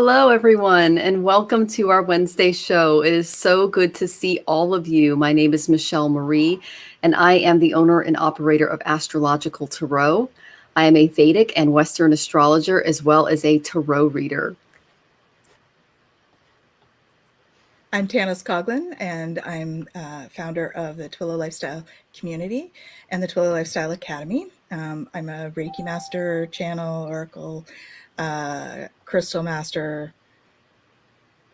Hello, everyone, and welcome to our Wednesday show. It is so good to see all of you. My name is Michelle Marie, and I am the owner and operator of Astrological Tarot. I am a Vedic and Western astrologer, as well as a tarot reader. I'm Tanys Coughlan, and I'm founder of the Twillow Lifestyle Community and the Twillow Lifestyle Academy. I'm a Reiki master, channel, oracle, crystal master,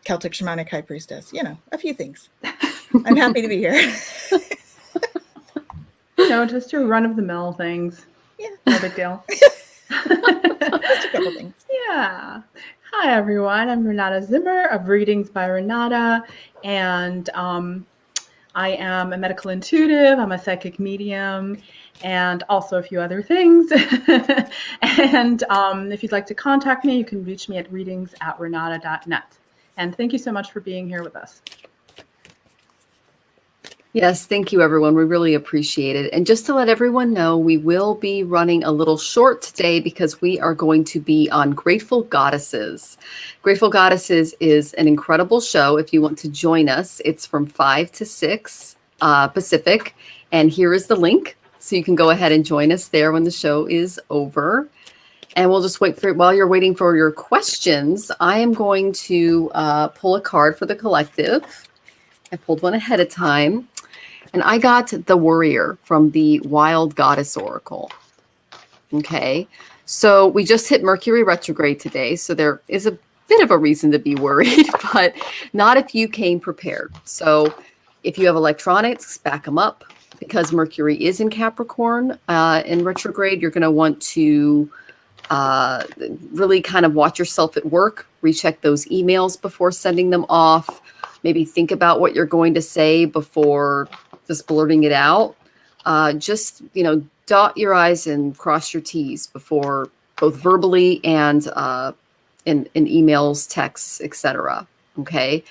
Celtic Shamanic high priestess, a few things. I'm happy to be here. Just your run-of-the-mill things. Yeah. No big deal. Just a couple things. Yeah. Hi, everyone. I'm Renata Zimmer of Readings by Renata, and I am a medical intuitive. I'm a psychic medium, and also a few other things. And if you'd like to contact me, you can reach me at readings@renata.net. And thank you so much for being here with us. Yes, thank you, everyone. We really appreciate it. And just to let everyone know, we will be running a little short today because we are going to be on Grateful Goddesses. Grateful Goddesses is an incredible show. If you want to join us, it's from 5 to 6 Pacific. And here is the link. So you can go ahead and join us there when the show is over. And we'll just wait for it. While you're waiting for your questions, I am going to pull a card for the collective. I pulled one ahead of time. And I got the Warrior from the Wild Goddess Oracle. Okay, so we just hit Mercury retrograde today, so there is a bit of a reason to be worried, but not if you came prepared. So if you have electronics, back them up, because Mercury is in Capricorn in retrograde. You're going to want to really kind of watch yourself at work, recheck those emails before sending them off, maybe think about what you're going to say before just blurting it out. Just, dot your I's and cross your T's before, both verbally and in emails, texts, etc. Okay.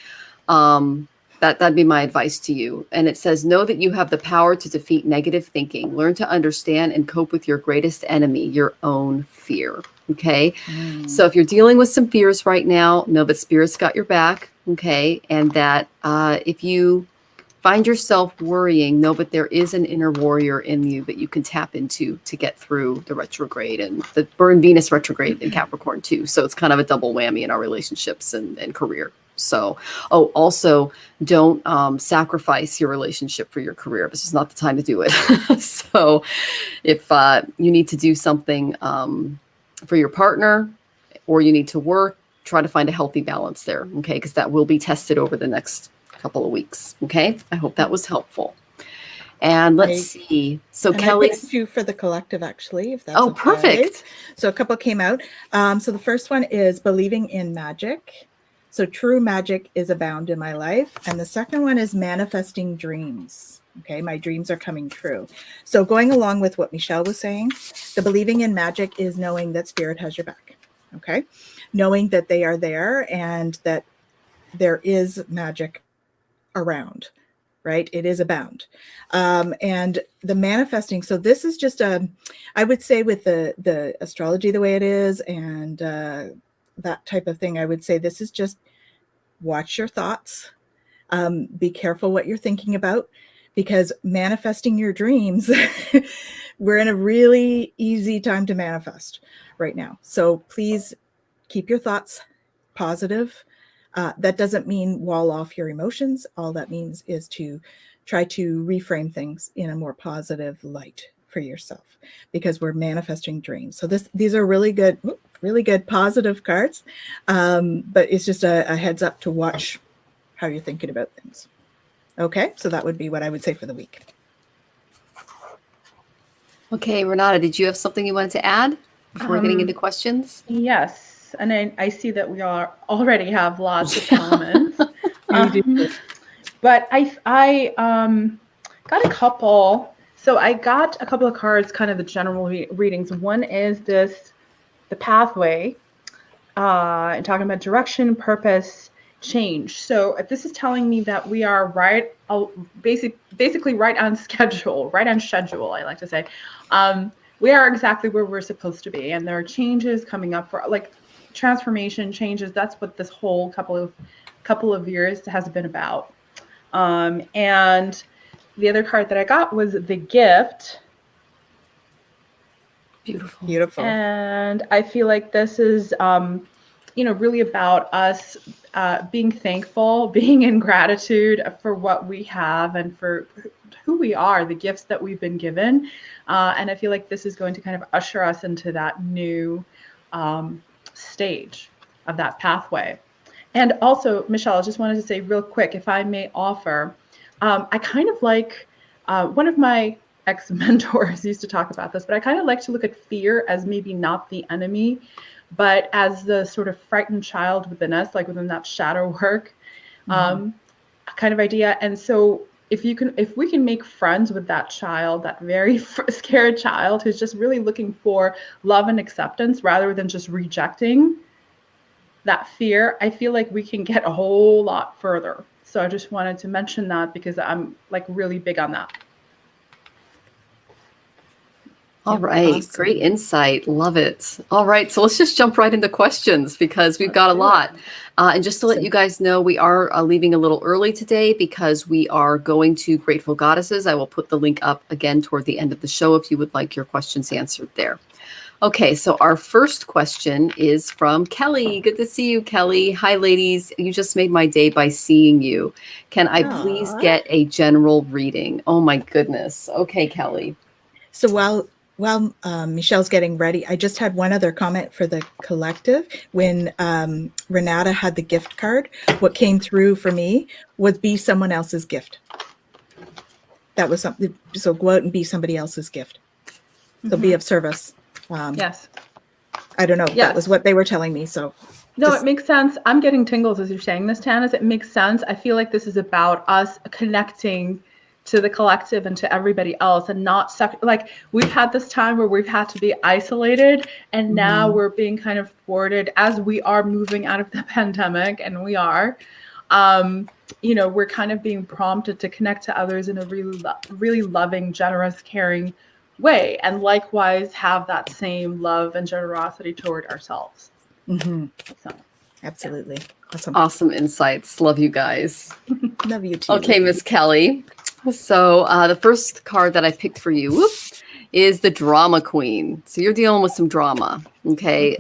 That'd be my advice to you. And it says, know that you have the power to defeat negative thinking. Learn to understand and cope with your greatest enemy, your own fear. Okay. So if you're dealing with some fears right now, know that Spirit's got your back. Okay. And that if you find yourself worrying, know that there is an inner warrior in you that you can tap into to get through the retrograde, and the burn Venus retrograde in Capricorn too. So it's kind of a double whammy in our relationships and career. So, also don't sacrifice your relationship for your career. This is not the time to do it. So if you need to do something for your partner, or you need to work, try to find a healthy balance there. Okay. Because that will be tested over the next couple of weeks. Okay. I hope that was helpful. And let's see. So Kelly, I picked two for the collective, actually, if that's okay. Perfect. So a couple came out. So the first one is believing in magic. So true magic is abound in my life. And the second one is manifesting dreams. Okay. My dreams are coming true. So going along with what Michelle was saying, the believing in magic is knowing that Spirit has your back. Okay. Knowing that they are there and that there is magic around, right? It is abound. And the manifesting. So this is just I would say with the astrology, the way it is, and that type of thing, I would say this is just watch your thoughts. Be careful what you're thinking about, because manifesting your dreams, we're in a really easy time to manifest right now. So please keep your thoughts positive. That doesn't mean wall off your emotions. All that means is to try to reframe things in a more positive light for yourself, because we're manifesting dreams. So these are really good positive cards. But it's just a heads up to watch how you're thinking about things. Okay, so that would be what I would say for the week. Okay, Renata, did you have something you wanted to add before getting into questions? Yes. And I see that we already have lots of comments. But I got a couple. So I got a couple of cards, kind of the general readings. One is the pathway, and talking about direction, purpose, change. So this is telling me that we are basically right on schedule, I like to say. We are exactly where we're supposed to be. And there are changes coming up for transformation, changes. That's what this whole couple of years has been about. And the other card that I got was the gift. Beautiful. Beautiful. And I feel like this is, really about us being thankful, being in gratitude for what we have and for who we are, the gifts that we've been given. And I feel like this is going to kind of usher us into that new stage of that pathway. And also, Michelle, I just wanted to say real quick, if I may offer, I kind of like, one of my ex-mentors used to talk about this, but I kind of like to look at fear as maybe not the enemy, but as the sort of frightened child within us, like within that shadow work kind of idea. And so if we can make friends with that child, that very scared child who's just really looking for love and acceptance rather than just rejecting that fear, I feel like we can get a whole lot further. So I just wanted to mention that because I'm like really big on that. All right. Awesome. Great insight. Love it. All right. So let's just jump right into questions because we've got a lot. And just to let you guys know, we are leaving a little early today because we are going to Grateful Goddesses. I will put the link up again toward the end of the show if you would like your questions answered there. Okay, so our first question is from Kelly. Good to see you, Kelly. Hi, ladies. You just made my day by seeing you. Can I please get a general reading? Oh, my goodness. Okay, Kelly. So while Michelle's getting ready, I just had one other comment for the collective. When Renata had the gift card, what came through for me was be someone else's gift. That was something. So go out and be somebody else's gift. So be of service. Yes. I don't know. Yes. That was what they were telling me. So no, it makes sense. I'm getting tingles as you're saying this, Tanys. It makes sense. I feel like this is about us connecting to the collective and to everybody else and not like we've had this time where we've had to be isolated and now we're being kind of thwarted as we are moving out of the pandemic, and we are we're kind of being prompted to connect to others in a really loving, generous, caring way, and likewise have that same love and generosity toward ourselves. So, absolutely. Awesome insights. Love you guys. Love you too. Okay, Miss Kelly. So the first card that I picked for you is the Drama Queen. So you're dealing with some drama. Okay.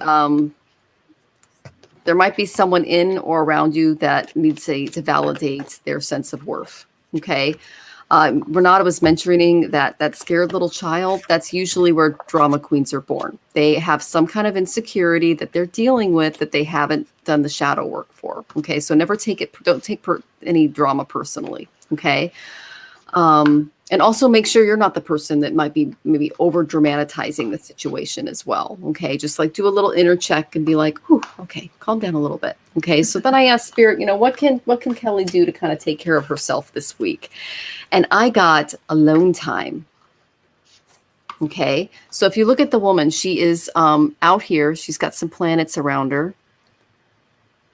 There might be someone in or around you that needs to validate their sense of worth. Okay. Renata was mentioning that scared little child, that's usually where drama queens are born. They have some kind of insecurity that they're dealing with that they haven't done the shadow work for. Okay. So don't take any drama personally. Okay. And also make sure you're not the person that might be maybe over dramatizing the situation as well. Okay. Just like do a little inner check and be like, okay, calm down a little bit. Okay. So then I asked Spirit, what can Kelly do to kind of take care of herself this week? And I got alone time. Okay. So if you look at the woman, she is out here. She's got some planets around her.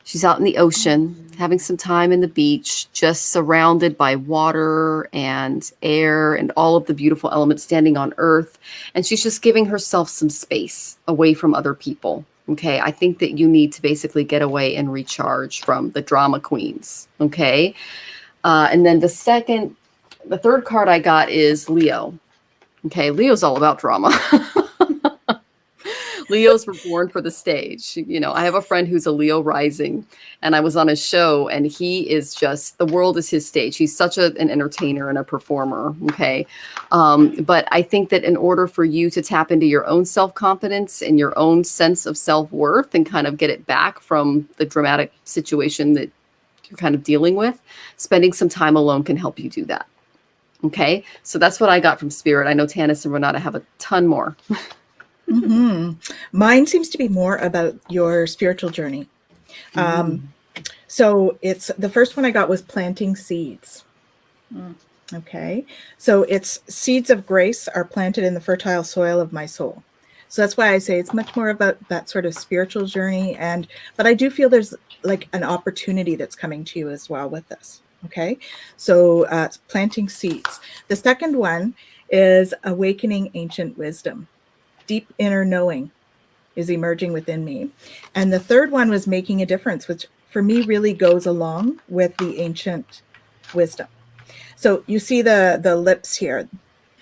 She's out in the ocean, having some time in the beach, just surrounded by water and air and all of the beautiful elements standing on earth. And she's just giving herself some space away from other people. Okay. I think that you need to basically get away and recharge from the drama queens. Okay. And then the third card I got is Leo. Okay. Leo's all about drama. Leos were born for the stage. I have a friend who's a Leo rising, and I was on his show, and he is just, the world is his stage. He's such an entertainer and a performer. Okay. But I think that in order for you to tap into your own self-confidence and your own sense of self-worth and kind of get it back from the dramatic situation that you're kind of dealing with, spending some time alone can help you do that. Okay. So that's what I got from Spirit. I know Tanys and Renata have a ton more. Mine seems to be more about your spiritual journey. So it's the first one I got was planting seeds. Okay. So it's seeds of grace are planted in the fertile soil of my soul. So that's why I say it's much more about that sort of spiritual journey. But I do feel there's like an opportunity that's coming to you as well with this. Okay. So planting seeds. The second one is awakening ancient wisdom. Deep inner knowing is emerging within me. And the third one was making a difference, which for me really goes along with the ancient wisdom. So you see the lips here.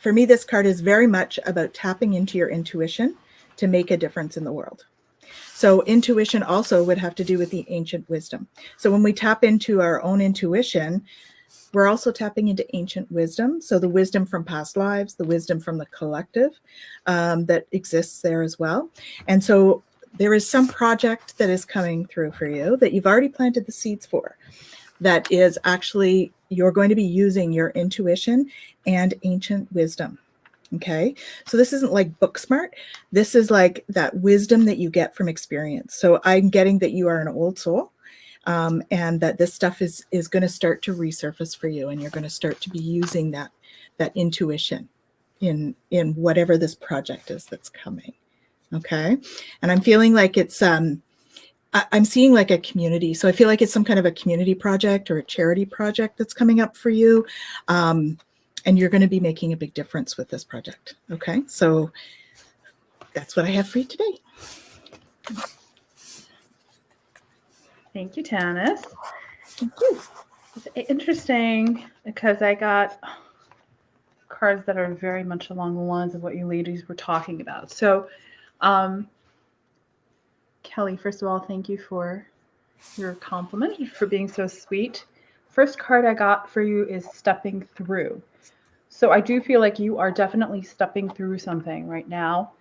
For me, this card is very much about tapping into your intuition to make a difference in the world. So intuition also would have to do with the ancient wisdom. So when we tap into our own intuition, we're also tapping into ancient wisdom. So the wisdom from past lives, the wisdom from the collective that exists there as well. And so there is some project that is coming through for you that you've already planted the seeds for. That is actually, you're going to be using your intuition and ancient wisdom. Okay. So this isn't like book smart. This is like that wisdom that you get from experience. So I'm getting that you are an old soul, and that this stuff is going to start to resurface for you. And you're going to start to be using that intuition in whatever this project is that's coming. Okay. And I'm feeling like it's, I'm seeing like a community. So I feel like it's some kind of a community project or a charity project that's coming up for you. And you're going to be making a big difference with this project. Okay. So that's what I have for you today. Thank you, Tanys. Thank you. It's interesting because I got cards that are very much along the lines of what you ladies were talking about. So, Kelly, first of all, thank you for your compliment, for being so sweet. First card I got for you is stepping through. So I do feel like you are definitely stepping through something right now.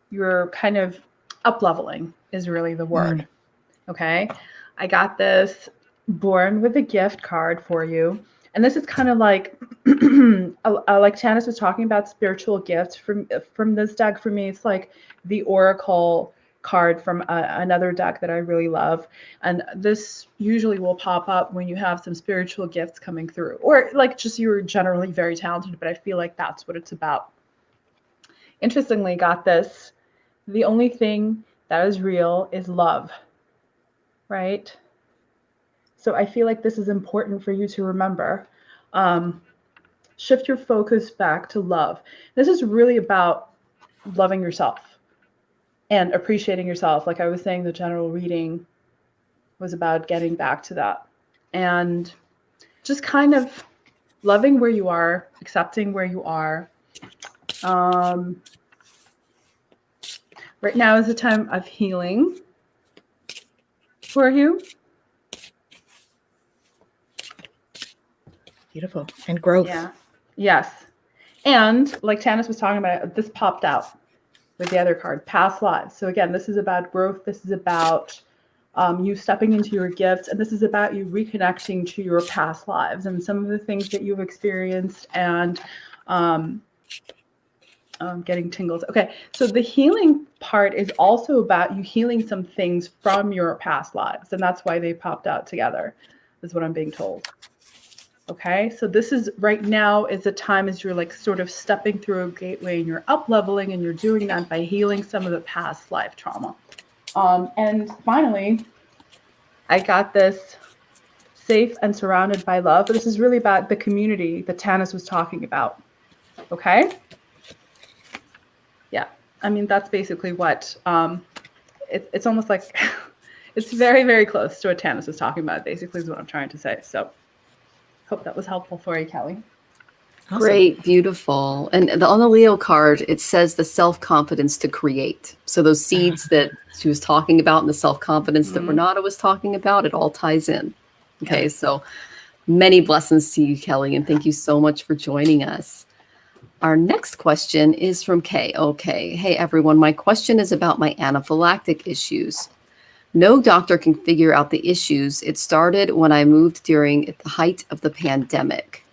You're kind of up-leveling is really the word. Okay. I got this Born with a Gift card for you. And this is kind of like, like Tanys was talking about spiritual gifts from this deck. For me, it's like the Oracle card from another deck that I really love. And this usually will pop up when you have some spiritual gifts coming through, or like just you're generally very talented, but I feel like that's what it's about. Interestingly, got this. The only thing that is real is love, right? So I feel like this is important for you to remember. Shift your focus back to love. This is really about loving yourself and appreciating yourself. Like I was saying, the general reading was about getting back to that and just kind of loving where you are, accepting where you are. Right now is a time of healing for you. Beautiful. And growth. Yeah. Yes. And like Tanys was talking about, this popped out with the other card, past lives. So again, this is about growth. This is about you stepping into your gifts. And this is about you reconnecting to your past lives and some of the things that you've experienced and getting tingles. Okay. So the healing part is also about you healing some things from your past lives. And that's why they popped out together, is what I'm being told. Okay, so this is right now is a time as you're like sort of stepping through a gateway and you're up leveling, and you're doing that by healing some of the past life trauma. And finally, I got this safe and surrounded by love. But this is really about the community that Tanys was talking about. Okay. Yeah, I mean, that's basically what it's almost like it's very, very close to what Tanys was talking about, basically is what I'm trying to say. So hope that was helpful for you, Kelly. Awesome. Great, beautiful. And on the Leo card, it says the self-confidence to create. So those seeds that she was talking about and the self-confidence that Renata was talking about, it all ties in. Okay, so many blessings to you, Kelly, and thank you so much for joining us. Our next question is from Kay. Okay, hey everyone, my question is about my anaphylactic issues. No doctor can figure out the issues. It started when I moved during the height of the pandemic.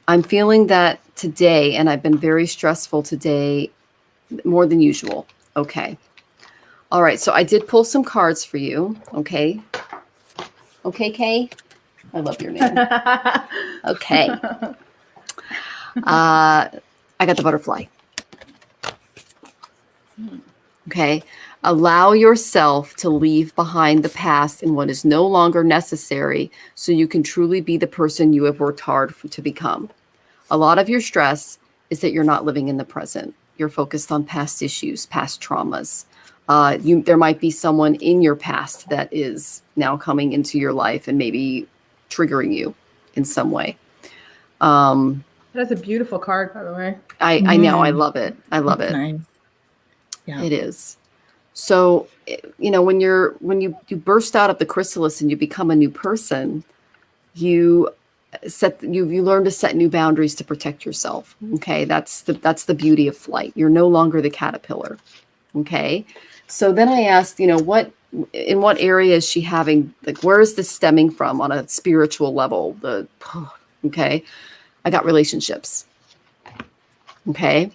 I'm feeling that today, and I've been very stressful today, more than usual. Okay. All right, so I did pull some cards for you. Okay. Okay, Kay? I love your name. Okay. I got the butterfly. Okay. Allow yourself to leave behind the past and what is no longer necessary so you can truly be the person you have worked hard to become. A lot of your stress is that you're not living in the present. You're focused on past issues, past traumas. There might be someone in your past that is now coming into your life and maybe triggering you in some way. That's a beautiful card, by the way. I know. I love it. I love it. Nice. Yeah. It is. So, when you burst out of the chrysalis and you become a new person, you learn to set new boundaries to protect yourself. Okay. That's the beauty of flight. You're no longer the caterpillar. Okay. So then I asked, in what area is she having, like, where is this stemming from on a spiritual level? Okay. I got relationships. Okay.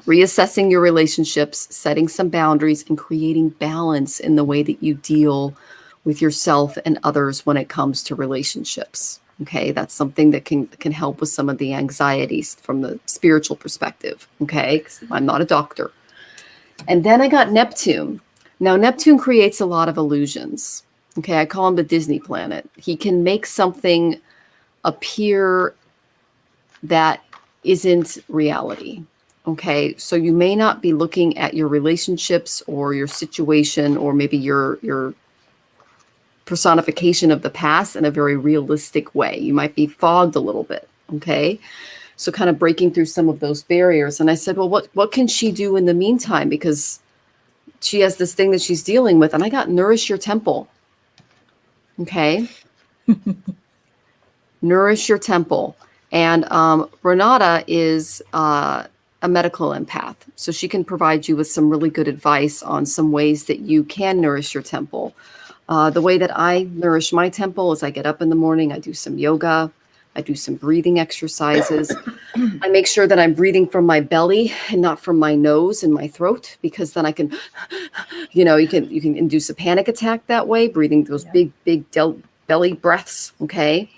Reassessing your relationships, setting some boundaries, and creating balance in the way that you deal with yourself and others when it comes to relationships. Okay. That's something that can help with some of the anxieties from the spiritual perspective. Okay. 'Cause I'm not a doctor. And then I got Neptune. Now, Neptune creates a lot of illusions. Okay. I call him the Disney planet. He can make something appear that isn't reality. Okay. So you may not be looking at your relationships or your situation or maybe your personification of the past in a very realistic way. You might be fogged a little bit. Okay. So kind of breaking through some of those barriers. And I said, well, what can she do in the meantime? Because she has this thing that she's dealing with. And I got Nourish Your Temple. Okay. Nourish Your Temple. And Renata is a medical empath. So she can provide you with some really good advice on some ways that you can nourish your temple. The way that I nourish my temple is I get up in the morning, I do some yoga, I do some breathing exercises. I make sure that I'm breathing from my belly and not from my nose and my throat, because then I can, you can induce a panic attack that way, breathing those big belly breaths. Okay.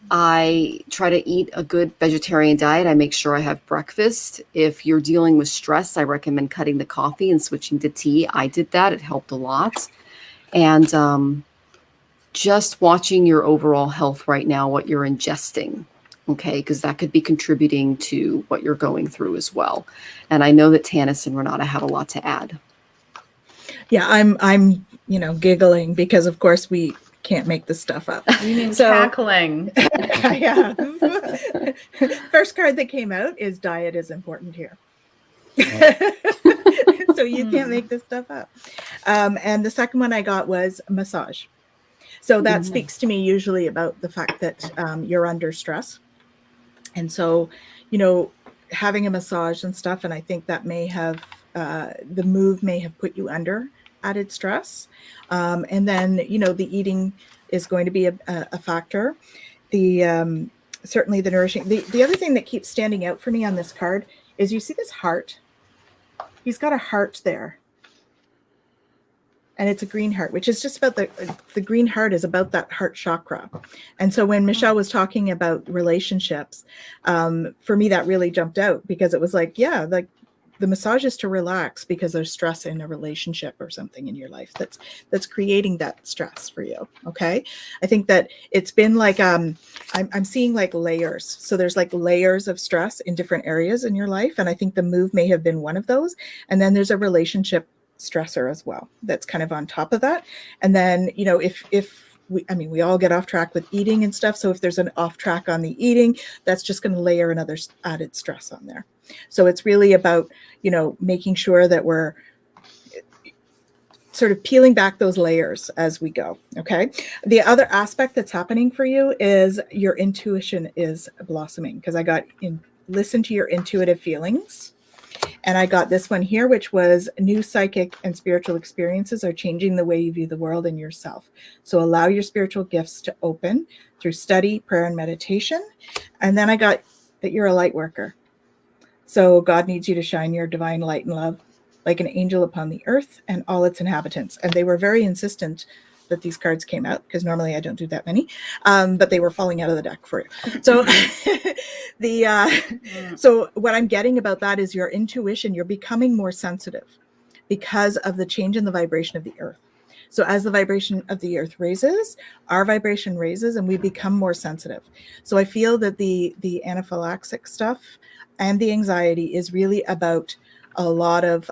I try to eat a good vegetarian diet. I make sure I have breakfast. If you're dealing with stress, I recommend cutting the coffee and switching to tea. I did that. It helped a lot. And just watching your overall health right now, what you're ingesting, okay, because that could be contributing to what you're going through as well. And I know that Tanys and Renata have a lot to add. Yeah, I'm giggling because, of course, we can't make this stuff up. You mean cackling. Yeah. First card that came out is diet is important here. So you can't make this stuff up. And the second one I got was massage. So that speaks to me usually about the fact that you're under stress. And so, having a massage and stuff, and I think that may have, the move may have put you under added stress. And then, the eating is going to be a factor. The certainly the nourishing. The other thing that keeps standing out for me on this card is you see this heart. He's got a heart there. And it's a green heart, which is just about the green heart is about that heart chakra. And so when Michelle was talking about relationships, for me, that really jumped out because it was like, yeah, like the massage is to relax because there's stress in a relationship or something in your life that's creating that stress for you. Okay. I think that it's been like, I'm seeing like layers. So there's like layers of stress in different areas in your life. And I think the move may have been one of those. And then there's a relationship stressor as well that's kind of on top of that. And then if we all get off track with eating and stuff, so if there's an off track on the eating, that's just going to layer another added stress on there. So it's really about making sure that we're sort of peeling back those layers as we go. Okay. The other aspect that's happening for you is your intuition is blossoming, because I got listen to your intuitive feelings. And I got this one here, which was new psychic and spiritual experiences are changing the way you view the world and yourself. So allow your spiritual gifts to open through study, prayer, and meditation. And then I got that you're a light worker. So God needs you to shine your divine light and love like an angel upon the earth and all its inhabitants. And they were very insistent that these cards came out, because normally I don't do that many, but they were falling out of the deck for you. So so what I'm getting about that is your intuition. You're becoming more sensitive because of the change in the vibration of the earth. So as the vibration of the earth raises, our vibration raises and we become more sensitive. So I feel that the anaphylaxis stuff and the anxiety is really about a lot of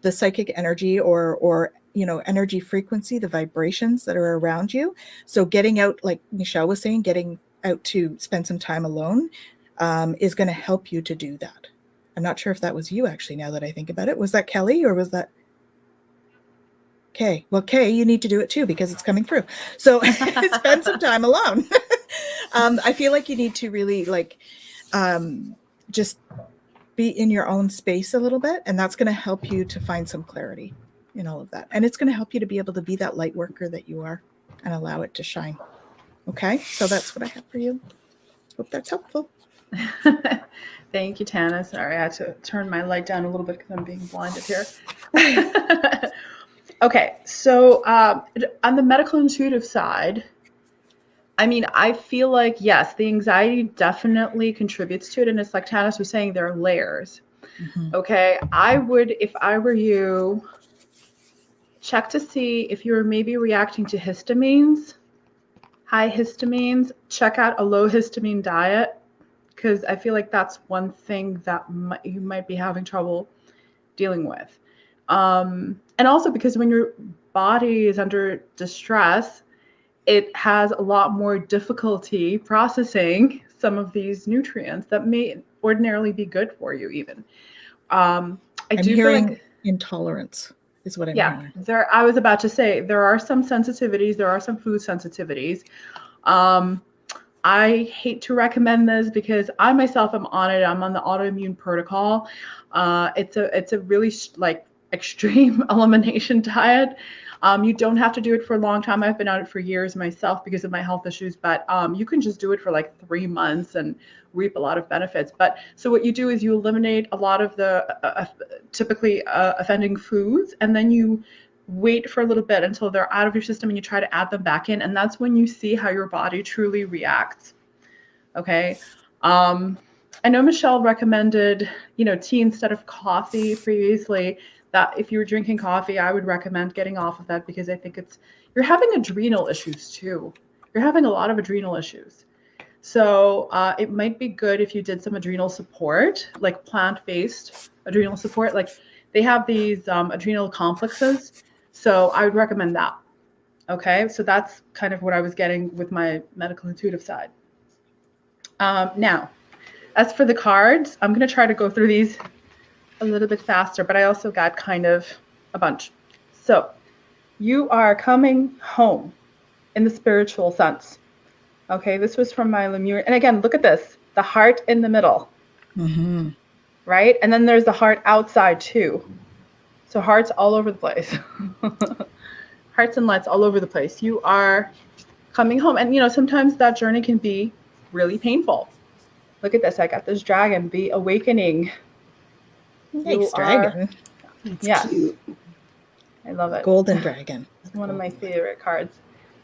the psychic energy or energy frequency, the vibrations that are around you. So getting out, like Michelle was saying, getting out to spend some time alone is going to help you to do that. I'm not sure if that was you, actually, now that I think about it. Was that Kelly or was that Kay? Well, Kay, you need to do it too because it's coming through. So spend some time alone. I feel like you need to really just be in your own space a little bit, and that's going to help you to find some clarity in all of that. And it's going to help you to be able to be that light worker that you are and allow it to shine. Okay, so that's what I have for you. Hope that's helpful. Thank you, Tanys. Sorry, I had to turn my light down a little bit because I'm being blinded here. Okay, so on the medical intuitive side, I mean, I feel like, yes, the anxiety definitely contributes to it. And it's like Tanys was saying, there are layers. Mm-hmm. Okay, I would, if I were you, check to see if you're maybe reacting to histamines, high histamines. Check out a low histamine diet, because I feel like that's one thing that you might be having trouble dealing with. And also because when your body is under distress, it has a lot more difficulty processing some of these nutrients that may ordinarily be good for you even. I'm hearing feel like, intolerance is what I'm hearing. I was about to say, there are some sensitivities, there are some food sensitivities. I hate to recommend this because I myself am on it. I'm on the autoimmune protocol. It's a really extreme elimination diet. You don't have to do it for a long time. I've been on it for years myself because of my health issues, but you can just do it for like 3 months and reap a lot of benefits. But so what you do is you eliminate a lot of the typically offending foods, and then you wait for a little bit until they're out of your system and you try to add them back in. And that's when you see how your body truly reacts. Okay. I know Michelle recommended, tea instead of coffee previously. That if you were drinking coffee, I would recommend getting off of that because I think you're having adrenal issues too. You're having a lot of adrenal issues. So it might be good if you did some adrenal support, like plant-based adrenal support. Like they have these adrenal complexes. So I would recommend that. Okay, so that's kind of what I was getting with my medical intuitive side. Now, as for the cards, I'm going to try to go through these a little bit faster, but I also got kind of a bunch. So you are coming home in the spiritual sense. Okay, this was from my Lemurian. And again, look at this, the heart in the middle. Mm-hmm. Right? And then there's the heart outside too. So hearts all over the place. Hearts and lights all over the place. You are coming home. And, sometimes that journey can be really painful. Look at this. I got this dragon, the awakening. Nice dragon. Yes. Cute. I love it. Golden dragon. It's one of my favorite cards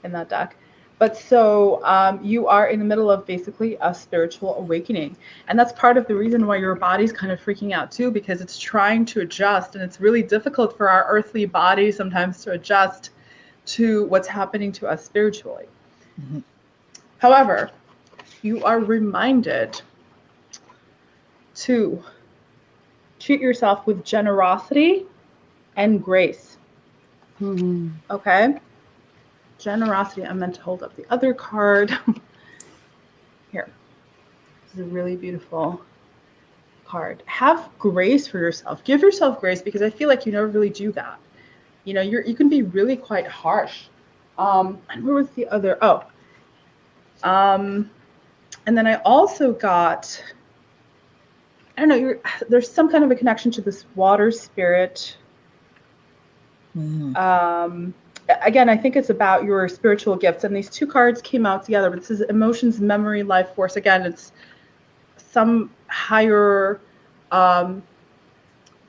in that deck. But so you are in the middle of basically a spiritual awakening. And that's part of the reason why your body's kind of freaking out too, because it's trying to adjust. And it's really difficult for our earthly body sometimes to adjust to what's happening to us spiritually. Mm-hmm. However, you are reminded to treat yourself with generosity and grace. Mm-hmm. Okay? Generosity. I meant to hold up the other card. Here. This is a really beautiful card. Have grace for yourself. Give yourself grace, because I feel like you never really do that. You can be really quite harsh. And where was the other? And then I also got, I don't know, there's some kind of a connection to this water spirit. Mm. Again, I think it's about your spiritual gifts. And these two cards came out together. But this is emotions, memory, life force. Again, it's some higher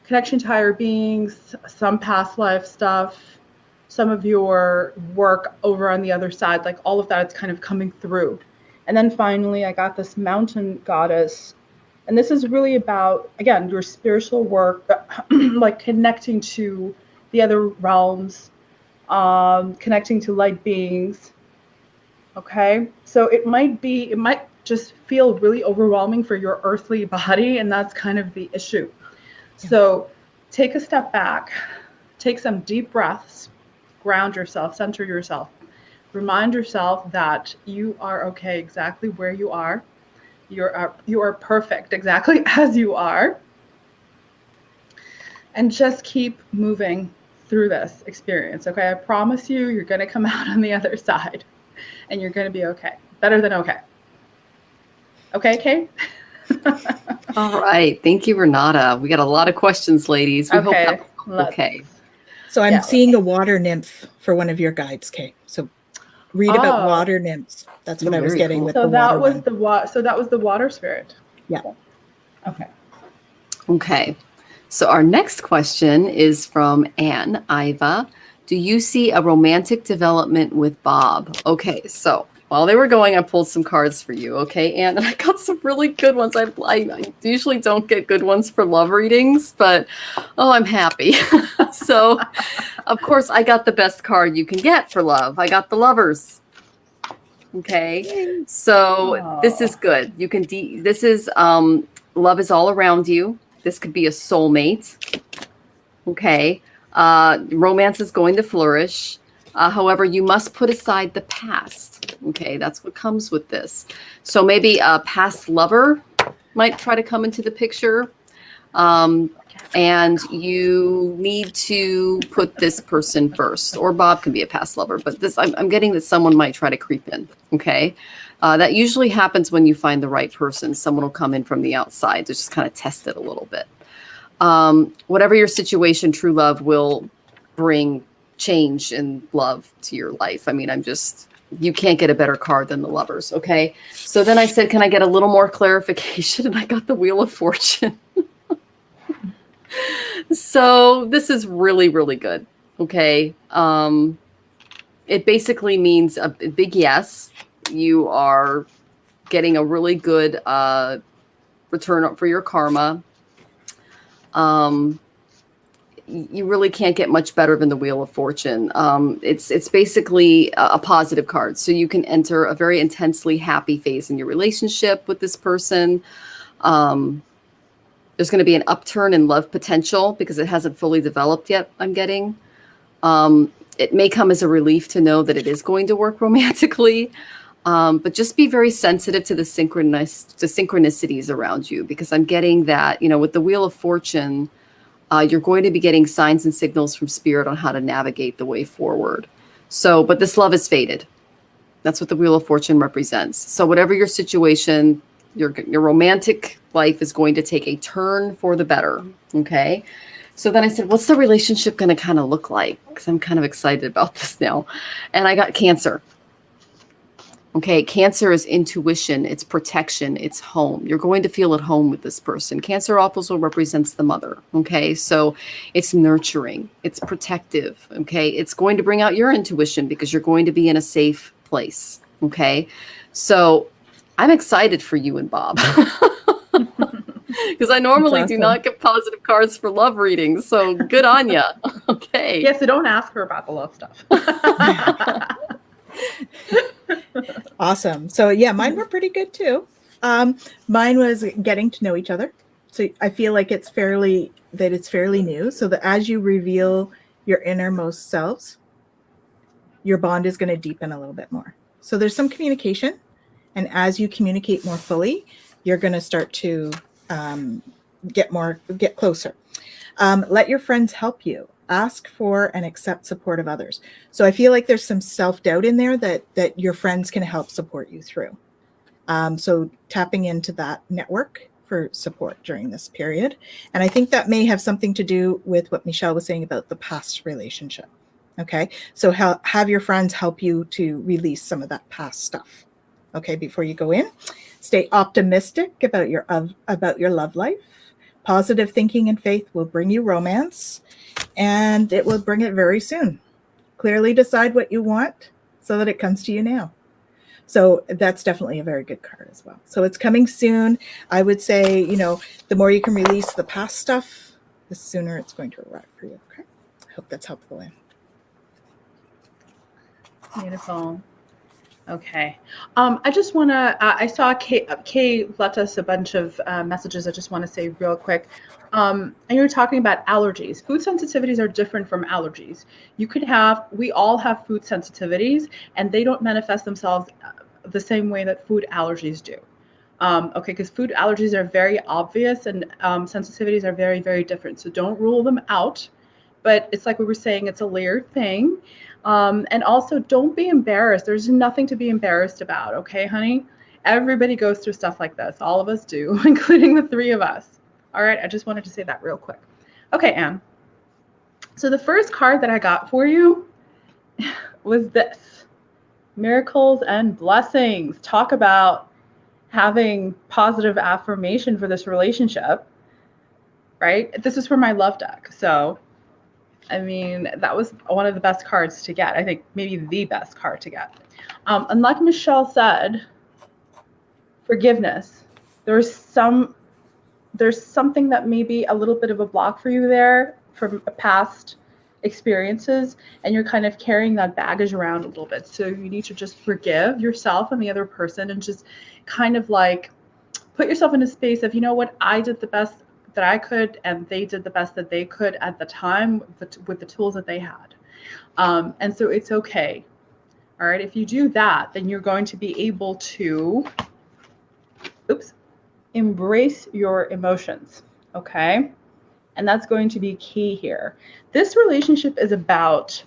connection to higher beings, some past life stuff, some of your work over on the other side. Like all of that, it's kind of coming through. And then finally, I got this mountain goddess. And this is really about, again, your spiritual work, like connecting to the other realms, connecting to light beings. Okay, so it might just feel really overwhelming for your earthly body, and that's kind of the issue. So take a step back, take some deep breaths, ground yourself, center yourself. Remind yourself that you are okay exactly where you are. You are perfect exactly as you are. And just keep moving through this experience, okay? I promise you, you're going to come out on the other side and you're going to be okay. Better than okay. Okay, Kate? All right. Thank you, Renata. We got a lot of questions, ladies. We hope that's okay. So I'm seeing a water nymph for one of your guides, Kay. So read about water nymphs. That's what I was getting with the water one. So that was the water spirit. Yeah. Okay. Okay. So our next question is from Anne Iva. Do you see a romantic development with Bob? Okay, so while they were going, I pulled some cards for you, okay, Anne? And I got some really good ones. I usually don't get good ones for love readings, but, oh, I'm happy. So, of course, I got the best card you can get for love. I got the Lovers. Okay, so this is good. You can, this is, love is all around you. This could be a soulmate. Okay. Romance is going to flourish. However, you must put aside the past. Okay. That's what comes with this. So maybe a past lover might try to come into the picture. And you need to put this person first, or Bob can be a past lover, but this, I'm getting that someone might try to creep in. Okay. That usually happens when you find the right person. Someone will come in from the outside to just kind of test it a little bit. Whatever your situation, true love will bring change and love to your life. I mean, you can't get a better card than the Lovers. Okay. So then I said, can I get a little more clarification? And I got the Wheel of Fortune. So this is really, really good. Okay. It basically means a big yes. You are getting a really good return for your karma. You really can't get much better than the Wheel of Fortune. It's basically a positive card. So you can enter a very intensely happy phase in your relationship with this person. There's going to be an upturn in love potential because it hasn't fully developed yet, I'm getting. It may come as a relief to know that it is going to work romantically. But just be very sensitive to the synchronicities around you, because I'm getting that, with the Wheel of Fortune, you're going to be getting signs and signals from spirit on how to navigate the way forward. So, but this love is fated. That's what the Wheel of Fortune represents. So whatever your situation, your romantic life is going to take a turn for the better. Okay. So then I said, what's the relationship going to kind of look like? Because I'm kind of excited about this now. And I got Cancer. Okay, Cancer is intuition, it's protection, it's home. You're going to feel at home with this person. Cancer also represents the mother. Okay, so it's nurturing, it's protective. Okay, it's going to bring out your intuition because you're going to be in a safe place. Okay, so I'm excited for you and Bob. Because I normally do not get positive cards for love readings. So good on ya. Okay. Yeah, so don't ask her about the love stuff. Awesome. So yeah, mine were pretty good too. Mine was getting to know each other. So I feel like it's fairly new. So that as you reveal your innermost selves, your bond is going to deepen a little bit more. So there's some communication, and as you communicate more fully, you're going to start to get closer. Let your friends help you. Ask for and accept support of others. So I feel like there's some self-doubt in there that your friends can help support you through. So tapping into that network for support during this period. And I think that may have something to do with what Michelle was saying about the past relationship. Okay. So have your friends help you to release some of that past stuff. Okay. Before you go in, stay optimistic about your love life. Positive thinking and faith will bring you romance, and it will bring it very soon. Clearly decide what you want so that it comes to you now. So that's definitely a very good card as well. So it's coming soon. I would say, the more you can release the past stuff, the sooner it's going to arrive for you. Okay. I hope that's helpful. Beautiful. Okay. I just want to, I saw Kay left us a bunch of messages. I just want to say real quick. And you're talking about allergies. Food sensitivities are different from allergies. We all have food sensitivities, and they don't manifest themselves the same way that food allergies do. Okay, because food allergies are very obvious, and sensitivities are very, very different. So don't rule them out. But it's like we were saying, it's a layered thing. And also, don't be embarrassed. There's nothing to be embarrassed about. Okay, honey? Everybody goes through stuff like this. All of us do, including the three of us. All right, I just wanted to say that real quick. Okay, Anne. So the first card that I got for you was this. Miracles and blessings. Talk about having positive affirmation for this relationship, right? This is for my love deck. So, I mean, that was one of the best cards to get. I think maybe the best card to get. And like Michelle said, forgiveness. There's something that may be a little bit of a block for you there from past experiences, and you're kind of carrying that baggage around a little bit. So you need to just forgive yourself and the other person, and just kind of like put yourself in a space of, you know what, I did the best that I could, and they did the best that they could at the time with the tools that they had. And so it's okay. All right. If you do that, then you're going to be able to, embrace your emotions. Okay. And that's going to be key here. This relationship is about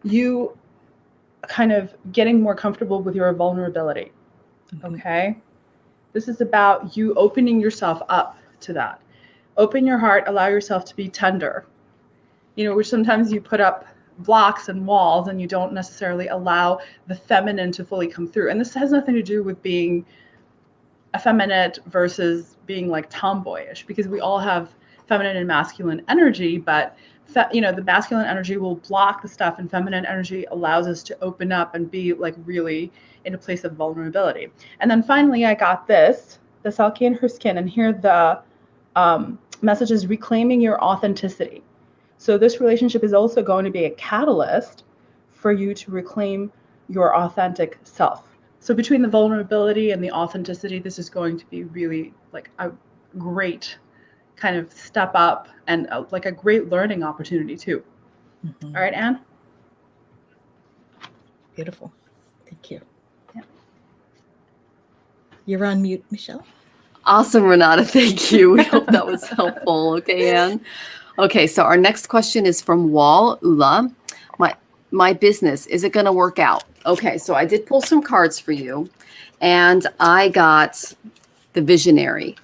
you kind of getting more comfortable with your vulnerability. Okay. This is about you opening yourself up to that. Open your heart, allow yourself to be tender. You know, where sometimes you put up blocks and walls and you don't necessarily allow the feminine to fully come through. And this has nothing to do with being effeminate versus being like tomboyish, because we all have feminine and masculine energy, but the masculine energy will block the stuff, and feminine energy allows us to open up and be like really in a place of vulnerability. And then finally, I got this, the Selkie in her skin, and here the message is reclaiming your authenticity. So this relationship is also going to be a catalyst for you to reclaim your authentic self. So between the vulnerability and the authenticity, this is going to be really like a great kind of step up, and like a great learning opportunity too. All right, Anne? Beautiful. Thank you. Yeah. You're on mute, Michelle. Awesome, Renata. Thank you. We hope that was helpful. Okay, Anne. Okay, so our next question is from Wal Ula. My business, is it going to work out? Okay, so I did pull some cards for you, and I got the Visionary.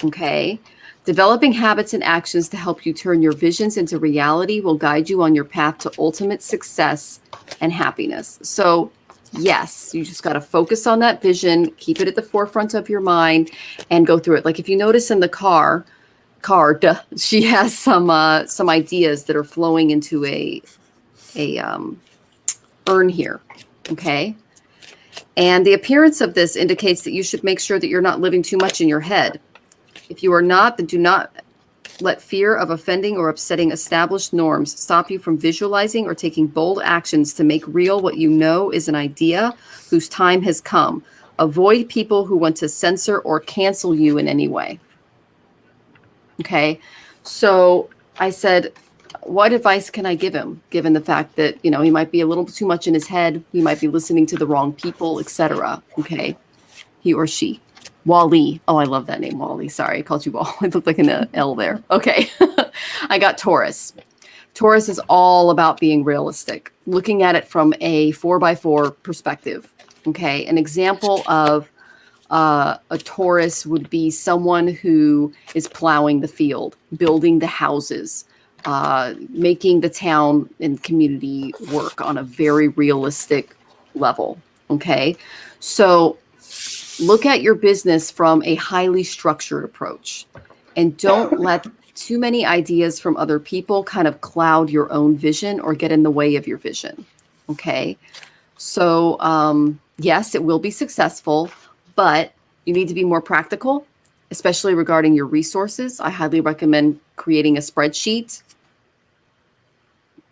Okay. Developing habits and actions to help you turn your visions into reality will guide you on your path to ultimate success and happiness. So yes, you just got to focus on that vision, keep it at the forefront of your mind, and go through it. Like if you notice in the card, she has some ideas that are flowing into a urn here. Okay. And the appearance of this indicates that you should make sure that you're not living too much in your head. If you are not, then do not let fear of offending or upsetting established norms stop you from visualizing or taking bold actions to make real what you know is an idea whose time has come. Avoid people who want to censor or cancel you in any way. Okay. So I said, what advice can I give him, given the fact that, he might be a little too much in his head. He might be listening to the wrong people, etc. Okay. He or she. Wally. Oh, I love that name, Wally. Sorry, I called you Wall. It looked like an L there. Okay. I got Taurus. Taurus is all about being realistic, looking at it from a 4x4 perspective. Okay. An example of a Taurus would be someone who is plowing the field, building the houses, making the town and community work on a very realistic level. Okay. So look at your business from a highly structured approach, and don't let too many ideas from other people kind of cloud your own vision or get in the way of your vision. Okay. So, yes, it will be successful, but you need to be more practical, especially regarding your resources. I highly recommend creating a spreadsheet,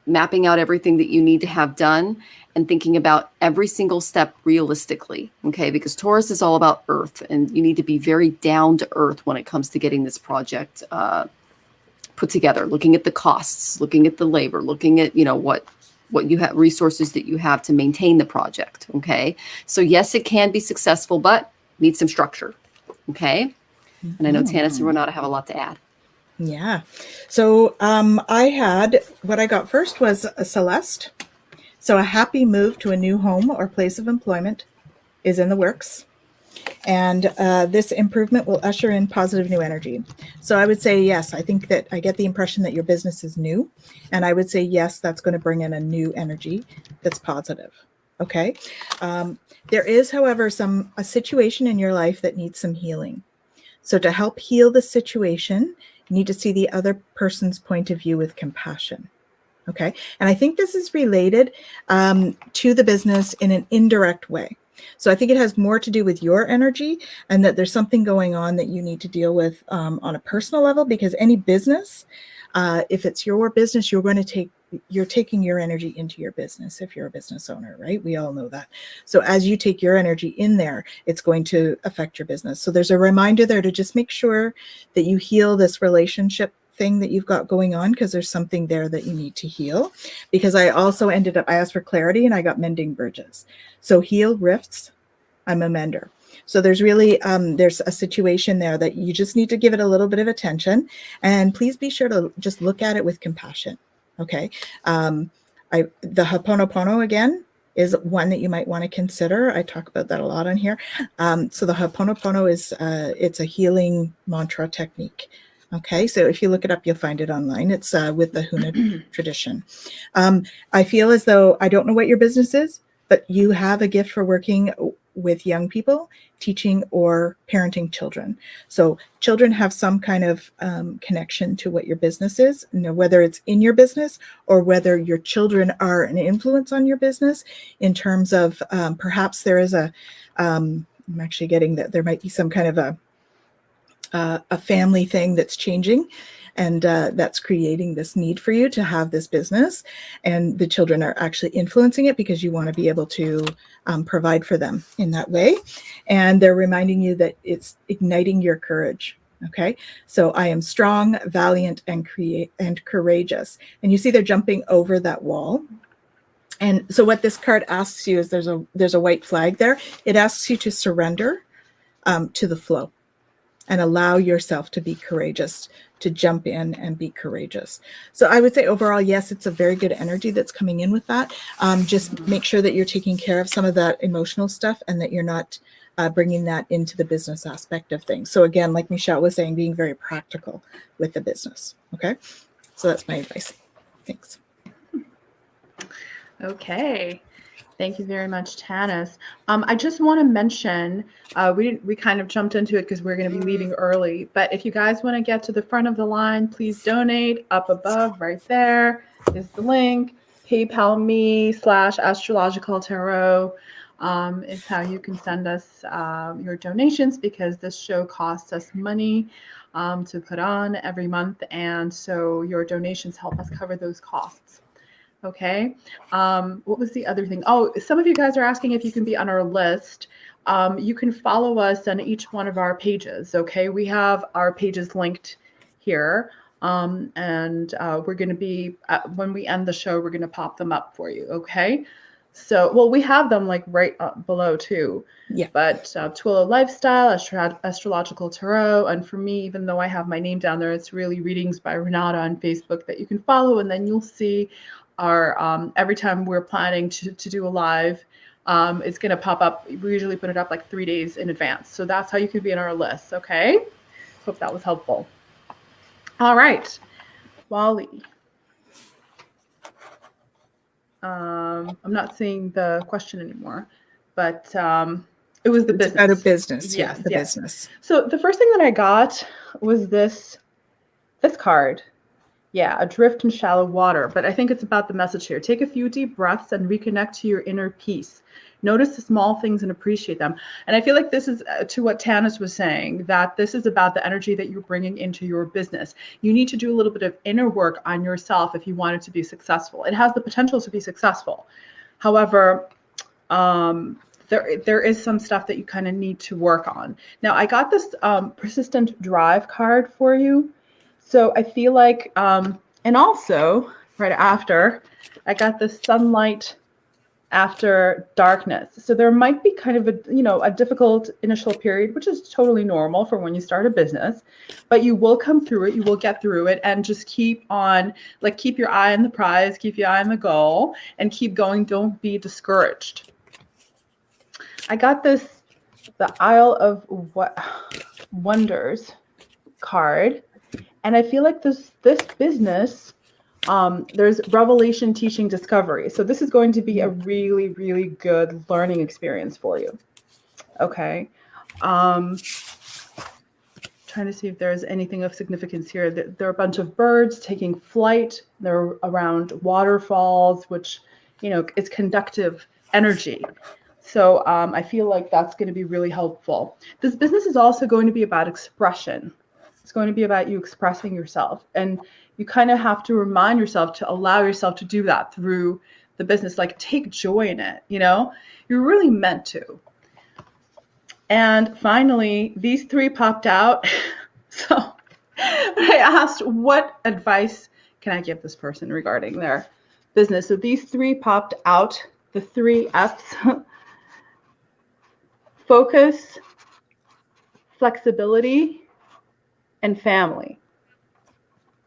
mapping out everything that you need to have done and thinking about every single step realistically, okay? Because Taurus is all about earth, and you need to be very down to earth when it comes to getting this project put together, looking at the costs, looking at the labor, looking at, what you have, resources that you have to maintain the project, okay? So yes, it can be successful, but needs some structure, okay? And I know Tanys and Renata have a lot to add. Yeah. So I had, what I got first was a Celeste. So a happy move to a new home or place of employment is in the works. And this improvement will usher in positive new energy. So I would say, yes, I think that I get the impression that your business is new. And I would say, yes, that's going to bring in a new energy that's positive. Okay. There is, however, a situation in your life that needs some healing. So to help heal the situation, you need to see the other person's point of view with compassion. Okay. And I think this is related to the business in an indirect way. So I think it has more to do with your energy, and that there's something going on that you need to deal with on a personal level, because any business, if it's your business, you're taking your energy into your business if you're a business owner, right? We all know that. So as you take your energy in there, it's going to affect your business. So there's a reminder there to just make sure that you heal this relationship thing that you've got going on, because there's something there that you need to heal. Because I also I asked for clarity and I got mending bridges. So heal rifts, I'm a mender. So there's really, there's a situation there that you just need to give it a little bit of attention, and please be sure to just look at it with compassion. Okay. The Ho'oponopono again is one that you might want to consider. I talk about that a lot on here. So the Ho'oponopono is, it's a healing mantra technique. Okay, so if you look it up, you'll find it online. It's with the Huna tradition. I feel as though, I don't know what your business is, but you have a gift for working with young people, teaching or parenting children. So children have some kind of connection to what your business is, whether it's in your business or whether your children are an influence on your business in terms of perhaps there is I'm actually getting that there might be some kind of a family thing that's changing, and that's creating this need for you to have this business, and the children are actually influencing it because you want to be able to provide for them in that way, and they're reminding you that it's igniting your courage. Okay, so I am strong, valiant, and courageous, and you see they're jumping over that wall. And so what this card asks you is, there's a white flag there. It asks you to surrender to the flow and allow yourself to be courageous, to jump in and be courageous. So I would say overall, yes, it's a very good energy that's coming in with that. Just make sure that you're taking care of some of that emotional stuff, and that you're not bringing that into the business aspect of things. So again, like Michelle was saying, being very practical with the business. Okay, so that's my advice. Thanks. Okay. Thank you very much, Tanys. I just want to mention, we kind of jumped into it because we're going to be leaving early, but if you guys want to get to the front of the line, please donate. Up above, right there, is the link. PayPal me/astrological tarot is how you can send us your donations, because this show costs us money to put on every month, and so your donations help us cover those costs. Okay. What was the other thing? Oh, some of you guys are asking if you can be on our list. You can follow us on each one of our pages. Okay. We have our pages linked here. And we're going to be, when we end the show, we're going to pop them up for you. Okay. So, well, we have them like right up below too. Yeah. But Twillow Lifestyle, Astrological Tarot, and for me, even though I have my name down there, it's really Readings by Renata on Facebook that you can follow, and then you'll see our every time we're planning to do a live, it's going to pop up. We usually put it up like 3 days in advance. So that's how you can be in our list. Okay. Hope that was helpful. All right. Wally. I'm not seeing the question anymore, but it was the business. Out of business. Yes, Yeah, the yes. business. So the first thing that I got was this card. Yeah, adrift in shallow water. But I think it's about the message here. Take a few deep breaths and reconnect to your inner peace. Notice the small things and appreciate them. And I feel like this is to what Tanys was saying, that this is about the energy that you're bringing into your business. You need to do a little bit of inner work on yourself if you want it to be successful. It has the potential to be successful. However, there is some stuff that you kind of need to work on. Now, I got this persistent drive card for you. So I feel like, and also right after, I got the sunlight after darkness. So there might be kind of a difficult initial period, which is totally normal for when you start a business, but you will come through it. You will get through it, and just keep on, like, keep your eye on the prize, keep your eye on the goal, and keep going. Don't be discouraged. I got the Isle of Wonders card, and I feel like this business, there's revelation, teaching, discovery. So this is going to be a really, really good learning experience for you. Okay. Trying to see if there's anything of significance here. There are a bunch of birds taking flight. They're around waterfalls, which, it's conductive energy. So I feel like that's going to be really helpful. This business is also going to be about expression. It's going to be about you expressing yourself. And you kind of have to remind yourself to allow yourself to do that through the business. Like, take joy in it, You're really meant to. And finally, these three popped out. So I asked, what advice can I give this person regarding their business? So these three popped out, the 3 F's. Focus, flexibility, and family.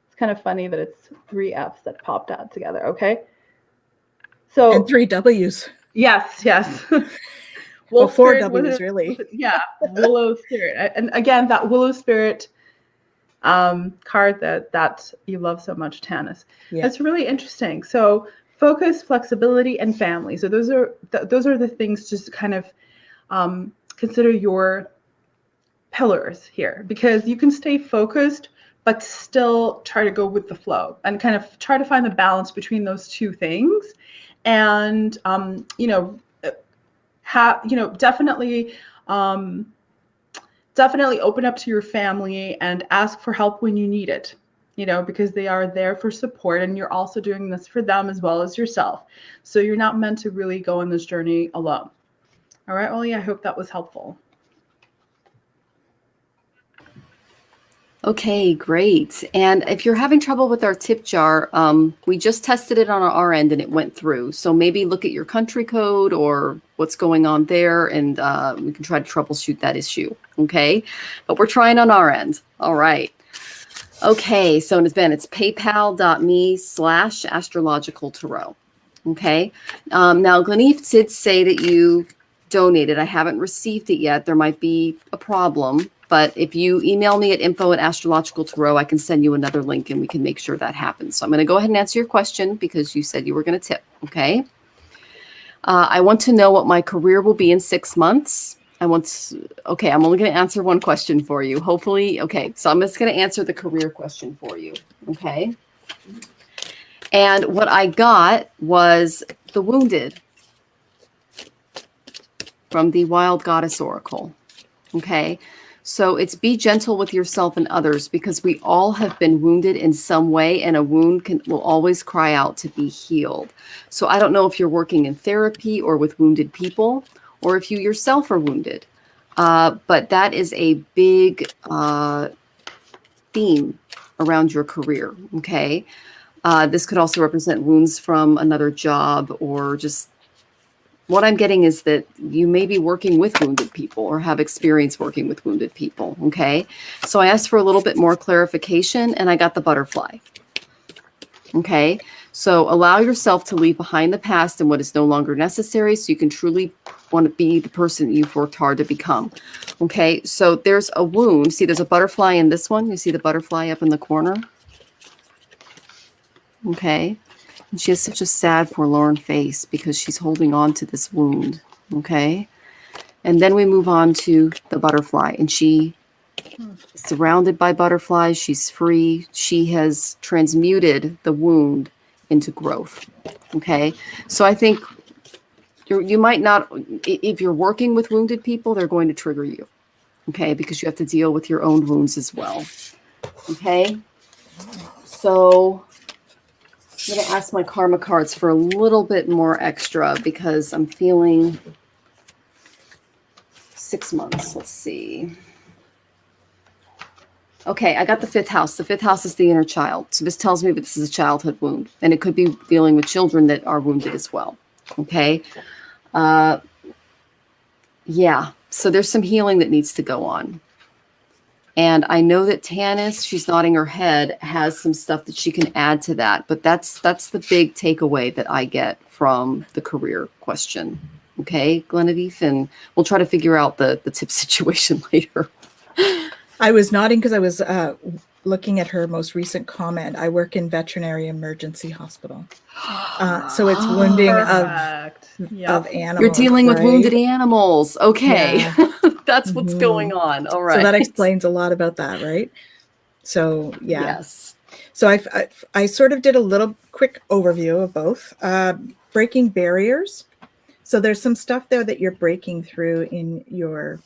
It's kind of funny that it's 3 F's that popped out together, okay? So, and 3 W's. Yes. Well, 4 W's, really. Yeah, Willow Spirit. And again, that Willow Spirit card that you love so much, Tanys. Yeah. That's really interesting. So focus, flexibility, and family. So those are the things, just kind of consider your pillars here, because you can stay focused but still try to go with the flow and kind of try to find the balance between those two things. And definitely open up to your family and ask for help when you need it, because they are there for support, and you're also doing this for them as well as yourself. So you're not meant to really go on this journey alone. All right, Ollie, I hope that was helpful. Okay, great. And if you're having trouble with our tip jar, we just tested it on our end and it went through. So maybe look at your country code or what's going on there, and we can try to troubleshoot that issue. Okay, but we're trying on our end. All right. Okay, so it's paypal.me/astrologicaltarot. Okay. Now, Gleneef did say that you donated. I haven't received it yet. There might be a problem, but if you email me at info@astrologicaltarot, I can send you another link and we can make sure that happens. So I'm going to go ahead and answer your question because you said you were going to tip. Okay. I want to know what my career will be in 6 months. I'm only going to answer one question for you. Hopefully. Okay. So I'm just going to answer the career question for you. Okay. And what I got was the Wounded from the Wild Goddess Oracle. Okay. So it's be gentle with yourself and others, because we all have been wounded in some way, and a wound will always cry out to be healed. So I don't know if you're working in therapy or with wounded people, or if you yourself are wounded. But that is a big theme around your career. Okay. This could also represent wounds from another job, or just what I'm getting is that you may be working with wounded people or have experience working with wounded people. Okay. So I asked for a little bit more clarification and I got the butterfly. Okay. So allow yourself to leave behind the past and what is no longer necessary, so you can truly want to be the person you've worked hard to become. Okay. So there's a wound. See, there's a butterfly in this one. You see the butterfly up in the corner. Okay. And she has such a sad, forlorn face because she's holding on to this wound. Okay. And then we move on to the butterfly, and she surrounded by butterflies. She's free. She has transmuted the wound into growth. Okay. So I think you might not, if you're working with wounded people, they're going to trigger you. Okay. Because you have to deal with your own wounds as well. Okay. So I'm going to ask my karma cards for a little bit more extra because I'm feeling 6 months. Let's see. Okay, I got the 5th house. The 5th house is the inner child. So this tells me that this is a childhood wound. And it could be dealing with children that are wounded as well. Okay. Yeah. So there's some healing that needs to go on. And I know that Tanys, she's nodding her head, has some stuff that she can add to that. But that's the big takeaway that I get from the career question. Okay, Glenadith, and we'll try to figure out the tip situation later. I was nodding because I was looking at her most recent comment. I work in veterinary emergency hospital. So it's wounding of animals. You're dealing with right? wounded animals. Okay. Yeah. That's what's going on. All right. So that explains a lot about that, right? So, yeah. Yes. So I sort of did a little quick overview of both. Breaking barriers. So there's some stuff there that you're breaking through in your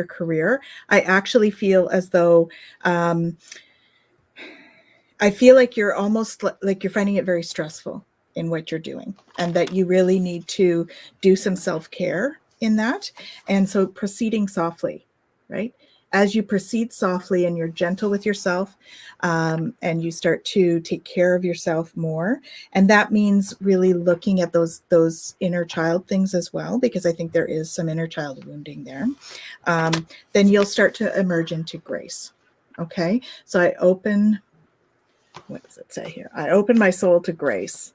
career. I actually feel as though I feel like you're almost like you're finding it very stressful in what you're doing, and that you really need to do some self-care in that. And so proceeding softly, right? As you proceed softly and you're gentle with yourself, and you start to take care of yourself more. And that means really looking at those inner child things as well, because I think there is some inner child wounding there. Then you'll start to emerge into grace. Okay. So what does it say here? I open my soul to grace.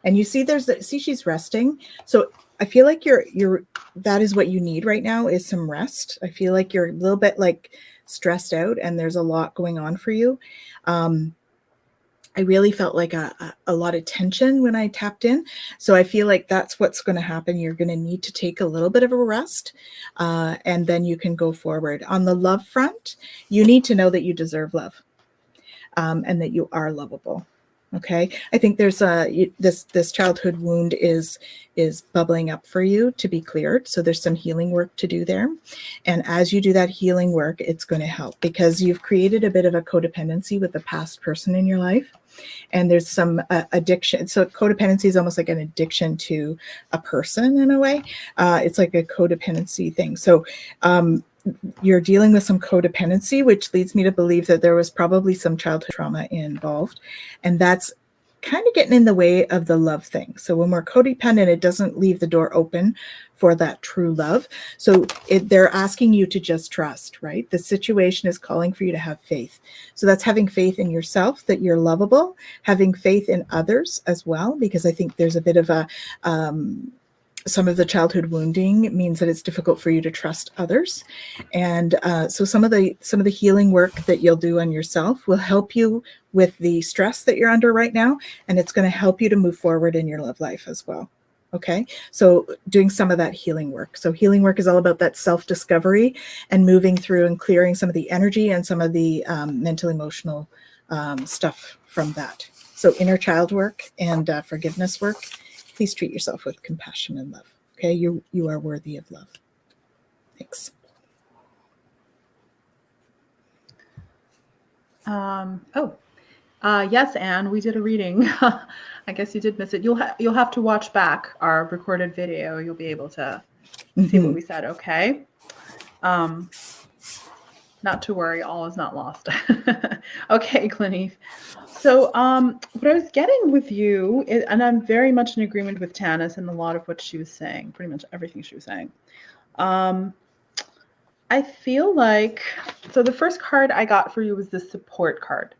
And you see she's resting. So I feel like that is what you need right now, is some rest. I feel like you're a little bit like stressed out and there's a lot going on for you. I really felt like a lot of tension when I tapped in. So I feel like that's what's going to happen. You're going to need to take a little bit of a rest, and then you can go forward. On the love front, you need to know that you deserve love, and that you are lovable. Okay. I think there's this childhood wound is bubbling up for you to be cleared. So there's some healing work to do there. And as you do that healing work, it's going to help because you've created a bit of a codependency with the past person in your life. And there's some addiction. So codependency is almost like an addiction to a person in a way. It's like a codependency thing. So, you're dealing with some codependency, which leads me to believe that there was probably some childhood trauma involved. And that's kind of getting in the way of the love thing. So when we're codependent, it doesn't leave the door open for that true love. So they're asking you to just trust, right? The situation is calling for you to have faith. So that's having faith in yourself, that you're lovable, having faith in others as well, because I think there's a bit of some of the childhood wounding means that it's difficult for you to trust others. And so some of the healing work that you'll do on yourself will help you with the stress that you're under right now. And it's going to help you to move forward in your love life as well. Okay. So doing some of that healing work. So healing work is all about that self-discovery and moving through and clearing some of the energy and some of the mental, emotional stuff from that. So inner child work and forgiveness work. Please treat yourself with compassion and love. Okay, you are worthy of love. Thanks. Yes, Anne, we did a reading. I guess you did miss it. You'll have to watch back our recorded video. You'll be able to see what we said. Okay. Not to worry, all is not lost. Okay, Gleneth. So what I was getting with you, and I'm very much in agreement with Tanys and a lot of what she was saying, pretty much everything she was saying. I feel like, so the first card I got for you was the support card.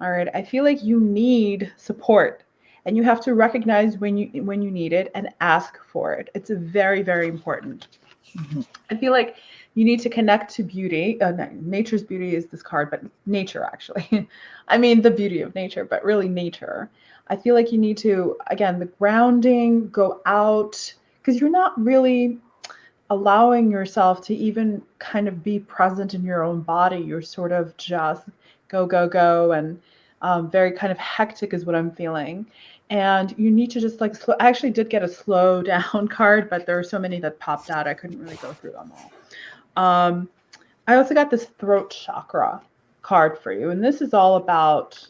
All right, I feel like you need support and you have to recognize when you need it and ask for it. It's very, very important. Mm-hmm. I feel like you need to connect to beauty. Nature's beauty is this card, but nature actually. I mean the beauty of nature, but really nature. I feel like you need to, again, the grounding, go out, because you're not really, allowing yourself to even kind of be present in your own body. You're sort of just go, go, go, and very kind of hectic is what I'm feeling. And you need to just like slow. I actually did get a slow down card, but there are so many that popped out. I couldn't really go through them all. I also got this throat chakra card for you. And this is all about,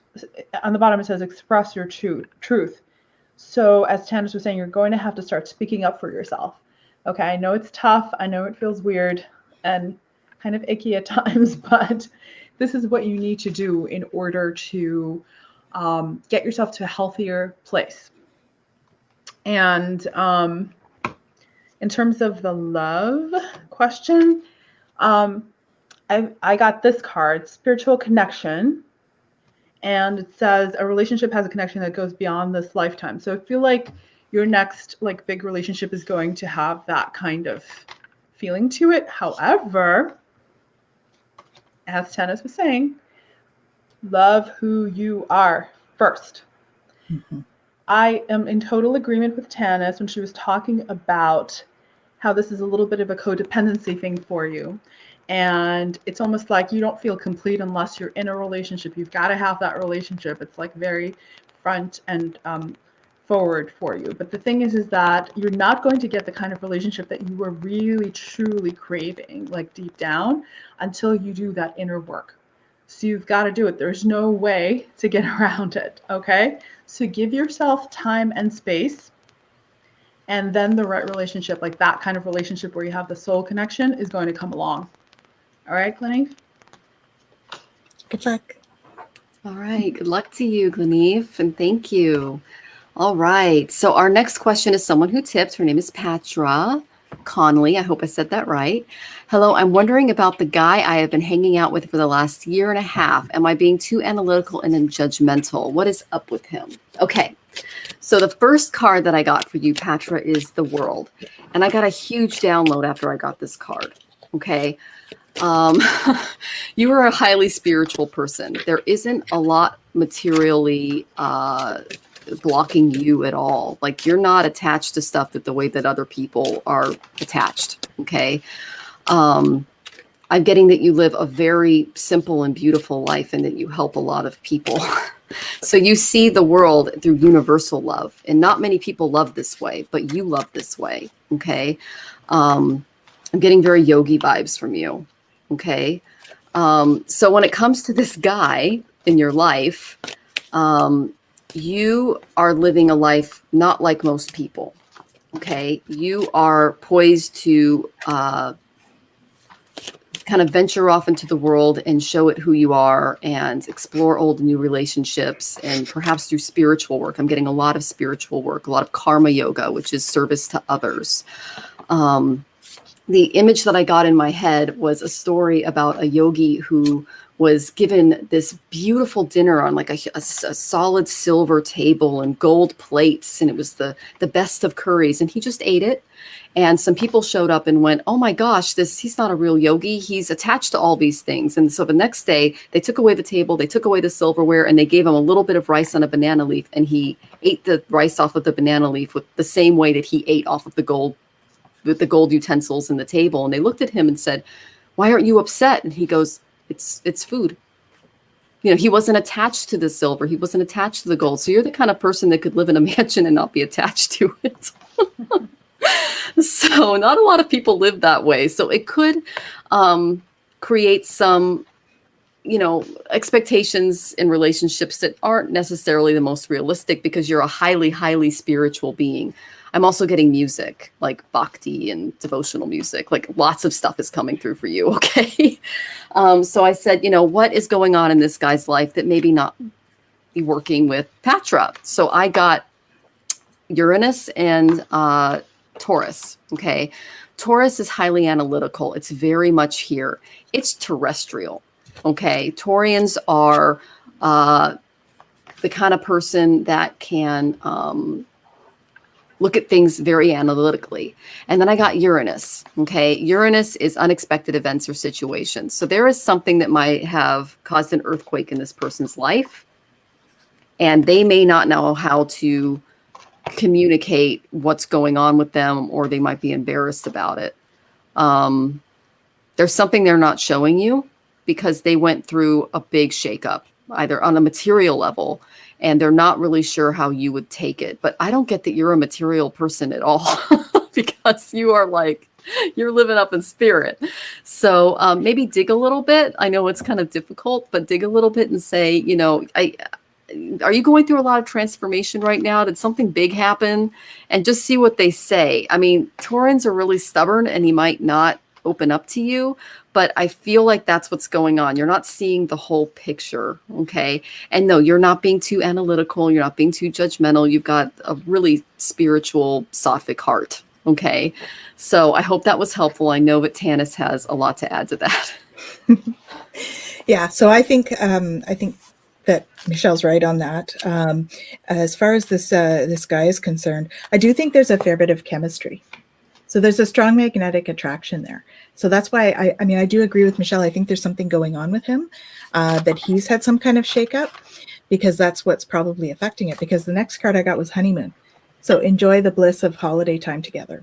on the bottom it says, express your truth. So as Tanys was saying, you're going to have to start speaking up for yourself. Okay, I know it's tough. I know it feels weird and kind of icky at times, but this is what you need to do in order to get yourself to a healthier place. And in terms of the love question, I got this card, spiritual connection. And it says a relationship has a connection that goes beyond this lifetime. So I feel like your next like big relationship is going to have that kind of feeling to it. However, as Tanys was saying, love who you are first. Mm-hmm. I am in total agreement with Tanys when she was talking about how this is a little bit of a codependency thing for you. And it's almost like you don't feel complete unless you're in a relationship. You've got to have that relationship. It's like very front and forward for you. But the thing is that you're not going to get the kind of relationship that you were really, truly craving, like deep down, until you do that inner work. So you've got to do it. There's no way to get around it. Okay? So give yourself time and space. And then the right relationship, like that kind of relationship where you have the soul connection, is going to come along. All right, Gleneeve? Good luck. All right. Good luck to you, Gleneeve, and thank you. All right. So our next question is someone who tipped. Her name is Patra Conley. I hope I said that right. Hello. I'm wondering about the guy I have been hanging out with for the last year and a half. Am I being too analytical and judgmental? What is up with him? Okay. So the first card that I got for you, Patra, is the World. And I got a huge download after I got this card. Okay. You are a highly spiritual person. There isn't a lot materially blocking you at all. Like you're not attached to stuff the way that other people are attached. Okay. I'm getting that you live a very simple and beautiful life and that you help a lot of people. So you see the world through universal love, and not many people love this way, but you love this way. Okay. I'm getting very yogi vibes from you. Okay. So when it comes to this guy in your life, you are living a life not like most people. Okay. You are poised to kind of venture off into the world and show it who you are and explore old and new relationships, and perhaps through spiritual work. I'm getting a lot of spiritual work, a lot of karma yoga, which is service to others. The image that I got in my head was a story about a yogi who was given this beautiful dinner on like a solid silver table and gold plates. And it was the best of curries. And he just ate it. And some people showed up and went, oh my gosh, he's not a real yogi. He's attached to all these things. And so the next day they took away the table, they took away the silverware, and they gave him a little bit of rice on a banana leaf. And he ate the rice off of the banana leaf with the same way that he ate off of the gold, with the gold utensils in the table. And they looked at him and said, why aren't you upset? And he goes, it's food. You know, he wasn't attached to the silver. He wasn't attached to the gold. So you're the kind of person that could live in a mansion and not be attached to it. So not a lot of people live that way. So it could create some, expectations in relationships that aren't necessarily the most realistic, because you're a highly, highly spiritual being. I'm also getting music, like bhakti and devotional music, like lots of stuff is coming through for you. Okay. So I said, what is going on in this guy's life that maybe not be working with Patra? So I got Uranus and Taurus. Okay. Taurus is highly analytical. It's very much here. It's terrestrial. Okay. Taurians are the kind of person that can look at things very analytically. And then I got Uranus. Okay. Uranus is unexpected events or situations. So there is something that might have caused an earthquake in this person's life, and they may not know how to communicate what's going on with them, or they might be embarrassed about it. There's something they're not showing you because they went through a big shakeup, either on a material level, and they're not really sure how you would take it. But I don't get that you're a material person at all because you are like, you're living up in spirit. So maybe dig a little bit. I know it's kind of difficult, but dig a little bit and say, you know, are you going through a lot of transformation right now? Did something big happen? And just see what they say. I mean, Taurans are really stubborn and he might not open up to you, but I feel like that's what's going on. You're not seeing the whole picture. Okay. And no, you're not being too analytical. You're not being too judgmental. You've got a really spiritual, Sattvic heart. Okay. So I hope that was helpful. I know that Tanys has a lot to add to that. Yeah. So I think that Michelle's right on that. As far as this guy is concerned, I do think there's a fair bit of chemistry. So there's a strong magnetic attraction there. So that's why I mean, I do agree with Michelle. I think there's something going on with him, that he's had some kind of shakeup, because that's what's probably affecting it. Because the next card I got was honeymoon. So enjoy the bliss of holiday time together.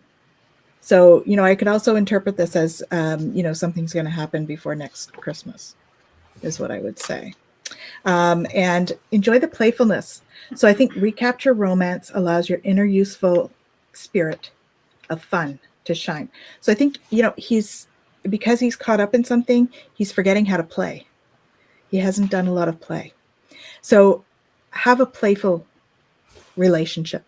So, you know, I could also interpret this as, you know, something's going to happen before next Christmas is what I would say. And enjoy the playfulness. So I think recapture romance allows your inner youthful spirit of fun to shine. So I think, you know, because he's caught up in something, he's forgetting how to play. He hasn't done a lot of play. So have a playful relationship.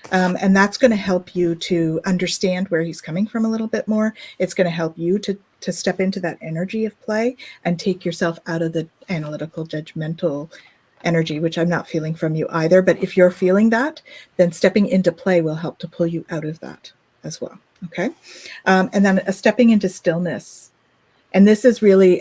And that's going to help you to understand where he's coming from a little bit more. It's going to help you to step into that energy of play and take yourself out of the analytical, judgmental energy, which I'm not feeling from you either. But if you're feeling that, then stepping into play will help to pull you out of that as well. Okay. And then stepping into stillness. And this is really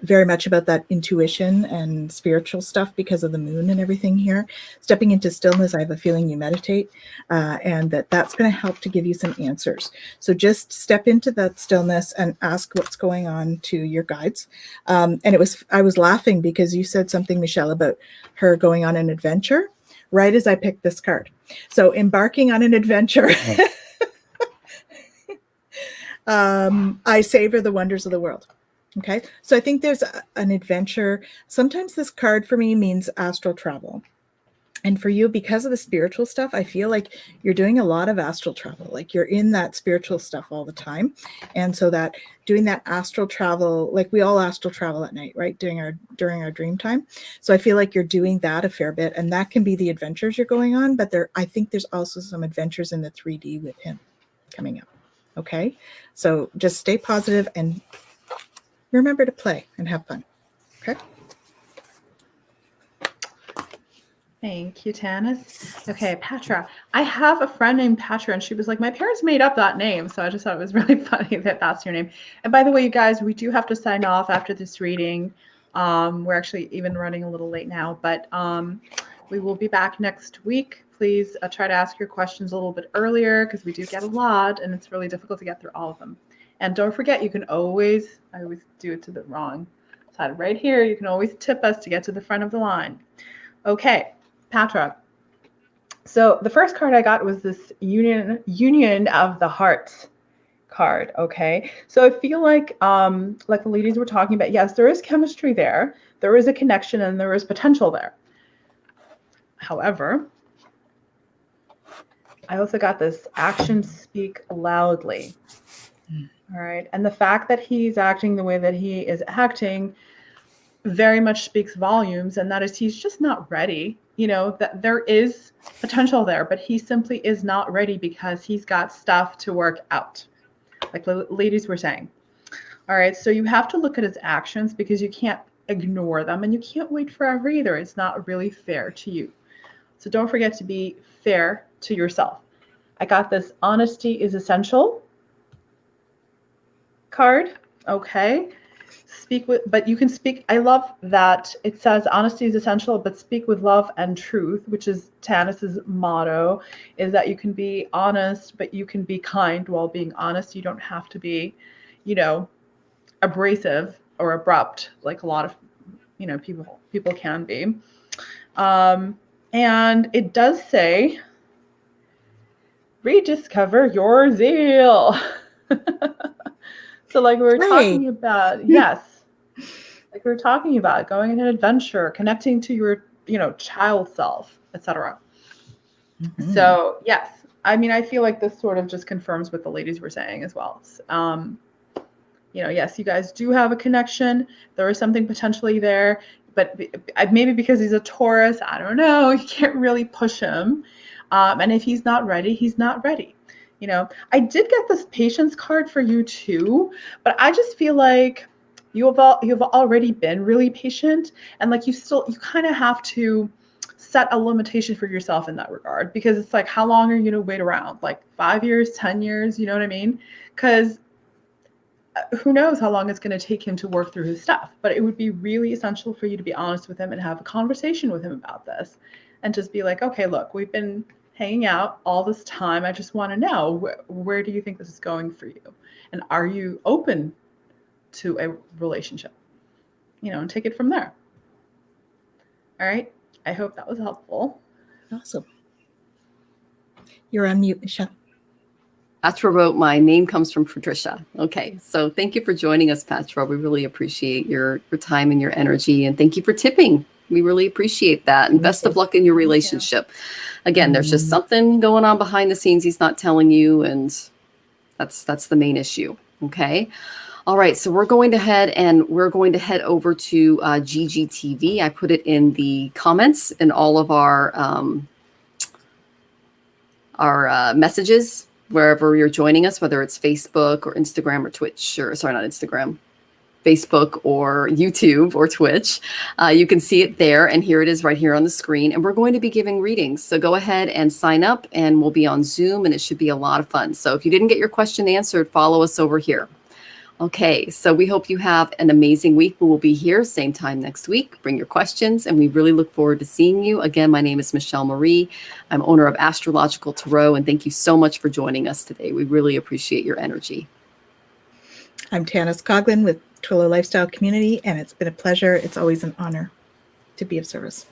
very much about that intuition and spiritual stuff because of the moon and everything here. Stepping into stillness, I have a feeling you meditate, and that's going to help to give you some answers. So just step into that stillness and ask what's going on to your guides. And I was laughing because you said something, Michelle, about her going on an adventure, right as I picked this card. So embarking on an adventure. I savor the wonders of the world. Okay. So I think there's an adventure. Sometimes this card for me means astral travel. And for you, because of the spiritual stuff, I feel like you're doing a lot of astral travel. Like you're in that spiritual stuff all the time. And so that doing that astral travel, like we all astral travel at night, right? During our dream time. So I feel like you're doing that a fair bit. And that can be the adventures you're going on. But I think there's also some adventures in the 3D with him coming up. Okay, so just stay positive and remember to play and have fun. Okay. Thank you, Tanys. Okay, Patra. I have a friend named Patra, and she was like, my parents made up that name. So I just thought it was really funny that that's your name. And by the way, you guys, we do have to sign off after this reading. We're actually even running a little late now, but we will be back next week. Please try to ask your questions a little bit earlier because we do get a lot and it's really difficult to get through all of them. And don't forget, I always do it to the wrong side right here. You can always tip us to get to the front of the line. Okay, Patra. So the first card I got was this Union of the Hearts card. Okay, so I feel like the ladies were talking about, yes, there is chemistry there. There is a connection and there is potential there. However, I also got this actions speak loudly. All right. And the fact that he's acting the way that he is acting very much speaks volumes. And that is, he's just not ready. You know, that there is potential there, but he simply is not ready because he's got stuff to work out. Like the ladies were saying. All right. So you have to look at his actions because you can't ignore them and you can't wait forever either. It's not really fair to you. So don't forget to be fair to yourself. I got this honesty is essential card. Okay. But you can speak. I love that it says honesty is essential, but speak with love and truth, which is Tanys's motto, is that you can be honest, but you can be kind while being honest. You don't have to be, you know, abrasive or abrupt like a lot of, you know, people can be. And it does say, rediscover your zeal. So like we were Play. talking about, yes, like we were talking about going on an adventure, connecting to your, child self, etc. Mhm. So yes, I mean, I feel like this sort of just confirms what the ladies were saying as well. Yes, you guys do have a connection. There is something potentially there, but maybe because he's a Taurus, I don't know, you can't really push him. And if he's not ready, he's not ready. I did get this patience card for you too, but I just feel like you've already been really patient, and like you kind of have to set a limitation for yourself in that regard, because it's like, how long are you going to wait around? Like 5 years, 10 years, you know what I mean? Because who knows how long it's going to take him to work through his stuff. But it would be really essential for you to be honest with him and have a conversation with him about this, and just be like, okay, look, we've been hanging out all this time. I just want to know, where do you think this is going for you? And are you open to a relationship? And take it from there. All right. I hope that was helpful. Awesome. You're on mute, Michelle. Patra wrote, my name comes from Patricia. Okay, so thank you for joining us, Patra. We really appreciate your time and your energy, and thank you for tipping. We really appreciate that, and best of luck in your relationship. Again, there's just something going on behind the scenes he's not telling you, and that's the main issue. Okay. All right, so we're going to head over to GGTV. I put it in the comments in all of our messages, wherever you're joining us, whether it's Facebook or Instagram or Twitch, or sorry, not Instagram, Facebook or YouTube or Twitch. You can see it there, and here it is right here on the screen. And we're going to be giving readings. So go ahead and sign up, and we'll be on Zoom, and it should be a lot of fun. So if you didn't get your question answered, follow us over here. Okay, so we hope you have an amazing week. We will be here same time next week. Bring your questions, and we really look forward to seeing you. Again, my name is Michelle Marie. I'm owner of Astrological Tarot, and thank you so much for joining us today. We really appreciate your energy. I'm Tanys Coughlan with Twillow Lifestyle Community, and it's been a pleasure. It's always an honor to be of service.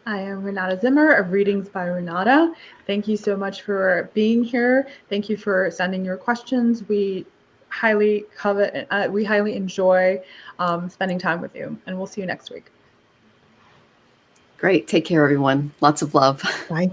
I am Renata Zimmer of Readings by Renata. Thank you so much for being here. Thank you for sending your questions. We highly enjoy spending time with you, and we'll see you next week. Great. Take care, everyone. Lots of love. Bye.